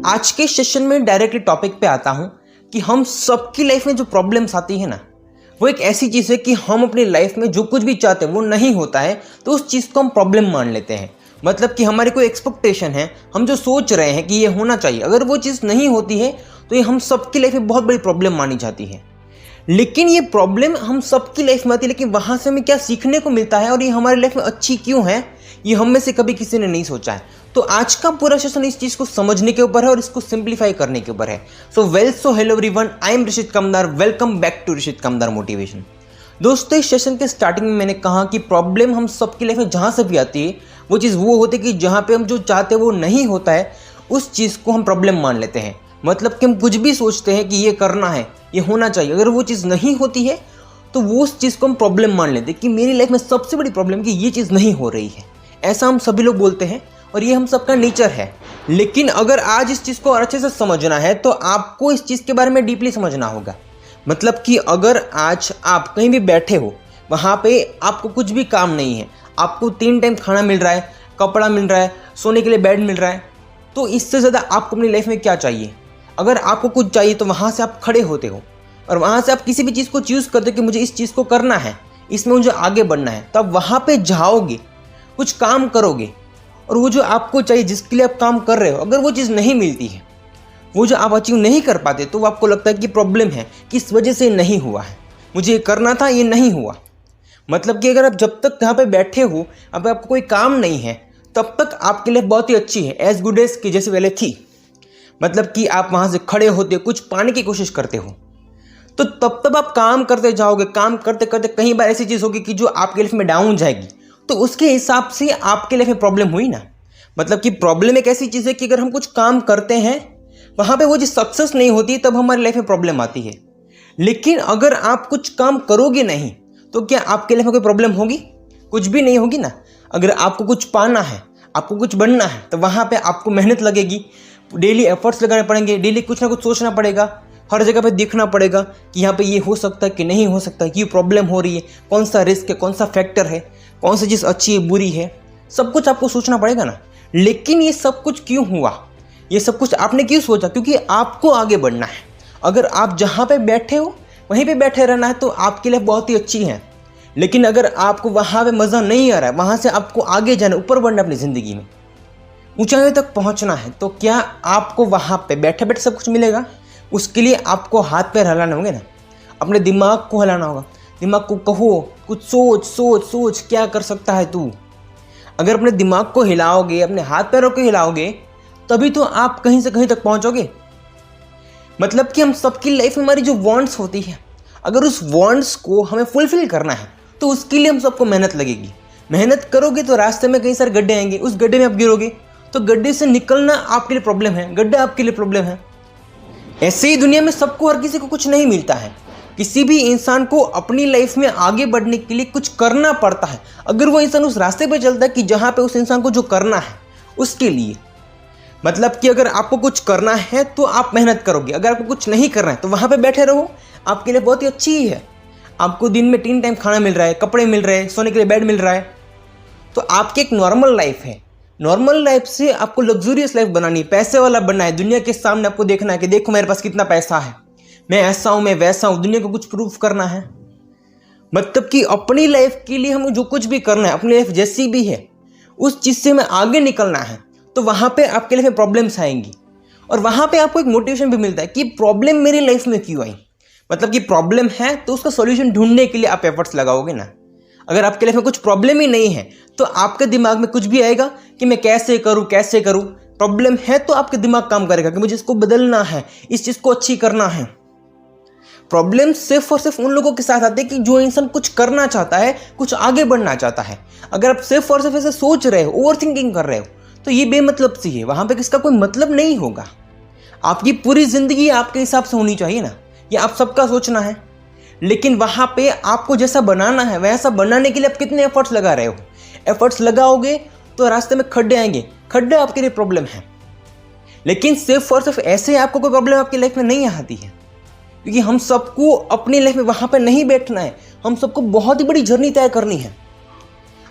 आज के सेशन में डायरेक्टली टॉपिक पे आता हूं कि हम सबकी लाइफ में जो प्रॉब्लम्स आती है ना, वो एक ऐसी चीज़ है कि हम अपनी लाइफ में जो कुछ भी चाहते हैं वो नहीं होता है तो उस चीज़ को हम प्रॉब्लम मान लेते हैं। मतलब कि हमारी कोई एक्सपेक्टेशन है, हम जो सोच रहे हैं कि ये होना चाहिए, अगर वो चीज़ नहीं होती है तो ये हम सबकी लाइफ में बहुत बड़ी प्रॉब्लम मानी जाती है। लेकिन ये प्रॉब्लम हम सबकी लाइफ में आती है, लेकिन वहाँ से हमें क्या सीखने को मिलता है और ये हमारी लाइफ में अच्छी क्यों है, ये हम में से कभी किसी ने नहीं सोचा है। तो आज का पूरा सेशन इस चीज़ को समझने के ऊपर है और इसको सिंप्लीफाई करने के ऊपर है। So hello everyone, I am Rishit Kamdar, welcome back to Rishit Kamdar motivation. दोस्तों, इस सेशन के स्टार्टिंग में मैंने कहा कि प्रॉब्लम हम सबकी लाइफ में जहाँ से भी आती है वो चीज़ वो होती है कि जहाँ पे हम जो चाहते हैं वो नहीं होता है, उस चीज़ को हम प्रॉब्लम मान लेते हैं। मतलब कि हम कुछ भी सोचते हैं कि ये करना है, ये होना चाहिए, अगर वो चीज़ नहीं होती है तो वो उस चीज़ को हम प्रॉब्लम मान लेते हैं कि मेरी लाइफ में सबसे बड़ी प्रॉब्लम कि ये चीज़ नहीं हो रही है। ऐसा हम सभी लोग बोलते हैं और ये हम सबका नेचर है। लेकिन अगर आज इस चीज़ को और अच्छे से समझना है तो आपको इस चीज़ के बारे में डीपली समझना होगा। मतलब कि अगर आज आप कहीं भी बैठे हो, वहाँ पे आपको कुछ भी काम नहीं है, आपको 3 टाइम खाना मिल रहा है, कपड़ा मिल रहा है, सोने के लिए बेड मिल रहा है, तो इससे ज़्यादा आपको अपनी लाइफ में क्या चाहिए? अगर आपको कुछ चाहिए तो वहाँ से आप खड़े होते हो और वहाँ से आप किसी भी चीज़ को चूज़ करते हो कि मुझे इस चीज़ को करना है, इसमें मुझे आगे बढ़ना है, तब वहाँ पे जाओगे, कुछ काम करोगे और वो जो आपको चाहिए, जिसके लिए आप काम कर रहे हो, अगर वो चीज़ नहीं मिलती है, वो जो आप अचीव नहीं कर पाते, तो आपको लगता है कि प्रॉब्लम है, किस वजह से नहीं हुआ है, मुझे ये करना था, ये नहीं हुआ। मतलब कि अगर आप जब तक यहाँ पे बैठे हो, अब आपको कोई काम नहीं है, तब तक आपके लिए बहुत ही अच्छी है, एज गुड एज की जैसे पहले थी। मतलब कि आप वहाँ से खड़े होते हो, कुछ पाने की कोशिश करते हो, तो तब आप काम करते जाओगे, काम करते करते कई बार ऐसी चीज़ होगी कि जो आपके लाइफ में डाउन जाएगी, तो उसके हिसाब से आपके लाइफ में प्रॉब्लम हुई ना। मतलब कि प्रॉब्लम एक ऐसी चीज़ है कि अगर हम कुछ काम करते हैं, वहाँ पे वो चीज़ सक्सेस नहीं होती, तब हमारी लाइफ में प्रॉब्लम आती है। लेकिन अगर आप कुछ काम करोगे नहीं तो क्या आपके लाइफ में कोई प्रॉब्लम होगी? कुछ भी नहीं होगी ना। अगर आपको कुछ पाना है, आपको कुछ बनना है, तो वहाँ पे आपको मेहनत लगेगी, डेली एफर्ट्स लगाने पड़ेंगे, डेली कुछ ना कुछ सोचना पड़ेगा, हर जगह पे देखना पड़ेगा कि यहाँ पे ये हो सकता है कि नहीं हो सकता, कि प्रॉब्लम हो रही है, कौन सा रिस्क है, कौन सा फैक्टर है, कौन सी चीज़ अच्छी है, बुरी है, सब कुछ आपको सोचना पड़ेगा ना। लेकिन ये सब कुछ क्यों हुआ? ये सब कुछ आपने क्यों सोचा? क्योंकि आपको आगे बढ़ना है। अगर आप जहाँ पे बैठे हो वहीं पे बैठे रहना है तो आपके लिए बहुत ही अच्छी है। लेकिन अगर आपको वहाँ पे मज़ा नहीं आ रहा है, वहाँ से आपको आगे जाना, ऊपर बढ़ना, अपनी ज़िंदगी में ऊंचाइयों तक पहुँचना है, तो क्या आपको वहाँ पे बैठे बैठे सब कुछ मिलेगा? उसके लिए आपको हाथ पैर हिलाने होंगे ना, अपने दिमाग को हिलाना होगा। दिमाग को कहो, कुछ सोच सोच सोच, क्या कर सकता है तू। अगर अपने दिमाग को हिलाओगे, अपने हाथ पैरों को हिलाओगे, तभी तो आप कहीं से कहीं तक पहुंचोगे। मतलब कि हम सबकी लाइफ में हमारी जो वांट्स होती है, अगर उस वांट्स को हमें फुलफिल करना है तो उसके लिए हम सबको मेहनत लगेगी। मेहनत करोगे तो रास्ते में कई सारे गड्ढे आएंगे, उस गड्ढे में आप गिरोगे तो गड्ढे से निकलना आपके लिए प्रॉब्लम है, गड्ढा आपके लिए प्रॉब्लम है। ऐसे ही दुनिया में सबको, हर किसी को कुछ नहीं मिलता है। किसी भी इंसान को अपनी लाइफ में आगे बढ़ने के लिए कुछ करना पड़ता है। अगर वो इंसान उस रास्ते पे चलता है कि जहाँ पे उस इंसान को जो करना है उसके लिए, मतलब कि अगर आपको कुछ करना है तो आप मेहनत करोगे, अगर आपको कुछ नहीं करना है तो वहाँ पे बैठे रहो, आपके लिए बहुत ही अच्छी ही है। आपको दिन में 3 टाइम खाना मिल रहा है, कपड़े मिल रहे हैं, सोने के लिए बेड मिल रहा है, तो आपकी एक नॉर्मल लाइफ है। नॉर्मल लाइफ से आपको लग्जूरियस लाइफ बनानी है, पैसे वाला बनना है। दुनिया के सामने आपको देखना है कि देखो मेरे पास कितना पैसा है, मैं ऐसा हूँ, मैं वैसा हूँ, दुनिया को कुछ प्रूफ करना है। मतलब कि अपनी लाइफ के लिए हमें जो कुछ भी करना है, अपनी लाइफ जैसी भी है, उस चीज़ से हमें आगे निकलना है, तो वहाँ पे आपके लाइफ में प्रॉब्लम्स आएंगी और वहाँ पे आपको एक मोटिवेशन भी मिलता है कि प्रॉब्लम मेरी लाइफ में क्यों आई। मतलब कि प्रॉब्लम है तो उसका सॉल्यूशन ढूंढने के लिए आप एफर्ट्स लगाओगे ना। अगर आपके लाइफ में कुछ प्रॉब्लम ही नहीं है तो आपके दिमाग में कुछ भी आएगा कि मैं कैसे करूँ कैसे करूँ। प्रॉब्लम है तो आपका दिमाग काम करेगा कि मुझे इसको बदलना है, इस चीज़ को अच्छी करना है। प्रॉब्लम सिर्फ और सिर्फ उन लोगों के साथ आते हैं कि जो इंसान कुछ करना चाहता है, कुछ आगे बढ़ना चाहता है। अगर आप सिर्फ और सिर्फ ऐसे सोच रहे हो, ओवर थिंकिंग कर रहे हो, तो ये बेमतलब सी है, वहाँ पे किसका कोई मतलब नहीं होगा। आपकी पूरी ज़िंदगी आपके हिसाब से होनी चाहिए ना, ये आप सबका सोचना है। लेकिन वहाँ पे आपको जैसा बनाना है वैसा बनाने के लिए आप कितने एफर्ट्स लगा रहे हो। एफर्ट्स लगाओगे तो रास्ते में खड्डे आएंगे, खड्डे आपके लिए प्रॉब्लम है। लेकिन सिर्फ और सिर्फ ऐसे आपको कोई प्रॉब्लम आपकी लाइफ में नहीं आती है, क्योंकि हम सबको अपनी लाइफ में वहाँ पर नहीं बैठना है, हम सबको बहुत ही बड़ी जर्नी तय करनी है।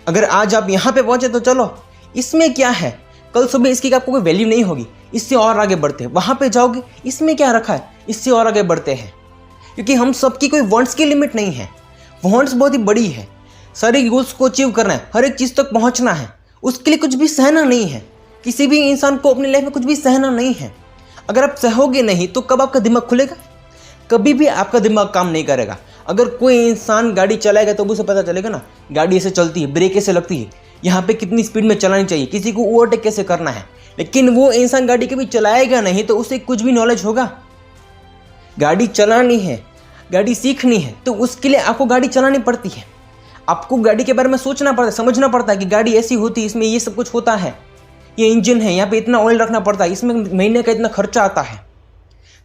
अगर आज आप यहाँ पे पहुँचे तो चलो, इसमें क्या है, कल सुबह इसकी आपको कोई वैल्यू नहीं होगी। इससे और आगे बढ़ते हैं, वहाँ पे जाओगे, इसमें क्या रखा है, इससे और आगे बढ़ते हैं। क्योंकि हम सबकी कोई वांट्स की लिमिट नहीं है, वांट्स बहुत ही बड़ी है। सारे गोल्स को अचीव करना है, हर एक चीज़ तक पहुँचना है, उसके लिए कुछ भी सहना नहीं है। किसी भी इंसान को अपनी लाइफ में कुछ भी सहना नहीं है। अगर आप सहोगे नहीं तो कब आपका दिमाग खुलेगा? कभी भी आपका दिमाग काम नहीं करेगा। अगर कोई इंसान गाड़ी चलाएगा तो उसे पता चलेगा ना, गाड़ी ऐसे चलती है, ब्रेक ऐसे लगती है, यहाँ पे कितनी स्पीड में चलानी चाहिए, किसी को ओवरटेक कैसे करना है। लेकिन वो इंसान गाड़ी कभी चलाएगा नहीं तो उसे कुछ भी नॉलेज होगा? गाड़ी चलानी है, गाड़ी सीखनी है तो उसके लिए आपको गाड़ी चलानी पड़ती है। आपको गाड़ी के बारे में सोचना पड़ता है, समझना पड़ता है कि गाड़ी ऐसी होती है, इसमें ये सब कुछ होता है, ये इंजन है, यहाँ पे इतना ऑयल रखना पड़ता है, इसमें महीने का इतना खर्चा आता है।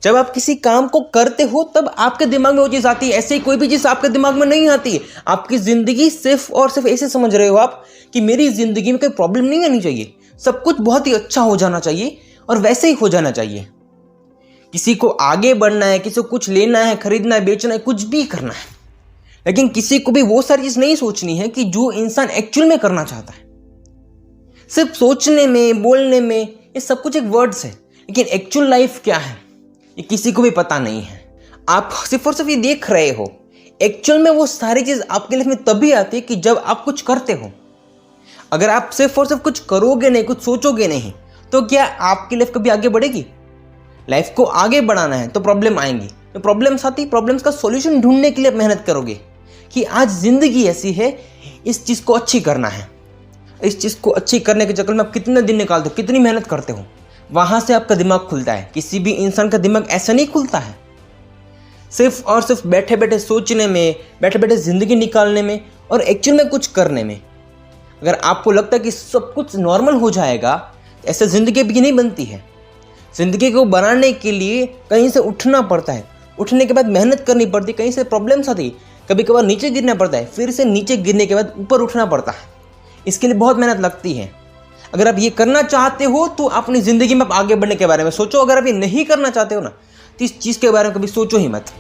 जब आप किसी काम को करते हो तब आपके दिमाग में वो चीज़ आती है। ऐसे ही कोई भी चीज़ आपके दिमाग में नहीं आती है। आपकी ज़िंदगी सिर्फ और सिर्फ ऐसे समझ रहे हो आप कि मेरी ज़िंदगी में कोई प्रॉब्लम नहीं आनी चाहिए, सब कुछ बहुत ही अच्छा हो जाना चाहिए और वैसे ही हो जाना चाहिए। किसी को आगे बढ़ना है, किसी को कुछ लेना है, खरीदना है, बेचना है, कुछ भी करना है, लेकिन किसी को भी वो सारी चीज़ नहीं सोचनी है कि जो इंसान एक्चुअल में करना चाहता है। सिर्फ सोचने में, बोलने में ये सब कुछ एक वर्ड्स है, लेकिन एक्चुअल लाइफ क्या है ये किसी को भी पता नहीं है। आप सिर्फ और सिर्फ ये देख रहे हो। एक्चुअल में वो सारी चीज़ आपके लाइफ में तभी आती है कि जब आप कुछ करते हो। अगर आप सिर्फ और सिर्फ कुछ करोगे नहीं, कुछ सोचोगे नहीं, तो क्या आपकी लाइफ कभी आगे बढ़ेगी? लाइफ को आगे बढ़ाना है तो प्रॉब्लम आएंगी, तो प्रॉब्लम्स आती, प्रॉब्लम्स का सॉल्यूशन ढूंढने के लिए मेहनत करोगे कि आज ज़िंदगी ऐसी है, इस चीज़ को अच्छी करना है। इस चीज़ को अच्छी करने के चक्कर में आप कितने दिन निकालते हो, कितनी मेहनत करते हो, वहाँ से आपका दिमाग खुलता है। किसी भी इंसान का दिमाग ऐसा नहीं खुलता है सिर्फ और सिर्फ बैठे बैठे सोचने में, बैठे बैठे ज़िंदगी निकालने में और एक्चुअल में कुछ करने में। अगर आपको लगता है कि सब कुछ नॉर्मल हो जाएगा, ऐसे ज़िंदगी भी नहीं बनती है। ज़िंदगी को बनाने के लिए कहीं से उठना पड़ता है, उठने के बाद मेहनत करनी पड़ती है, कहीं से प्रॉब्लम्स आती, कभी कभार नीचे गिरना पड़ता है, फिर से नीचे गिरने के बाद ऊपर उठना पड़ता है। इसके लिए बहुत मेहनत लगती है। अगर आप ये करना चाहते हो तो अपनी ज़िंदगी में आप आगे बढ़ने के बारे में सोचो। अगर आप ये नहीं करना चाहते हो ना, तो इस चीज़ के बारे में कभी सोचो ही मत।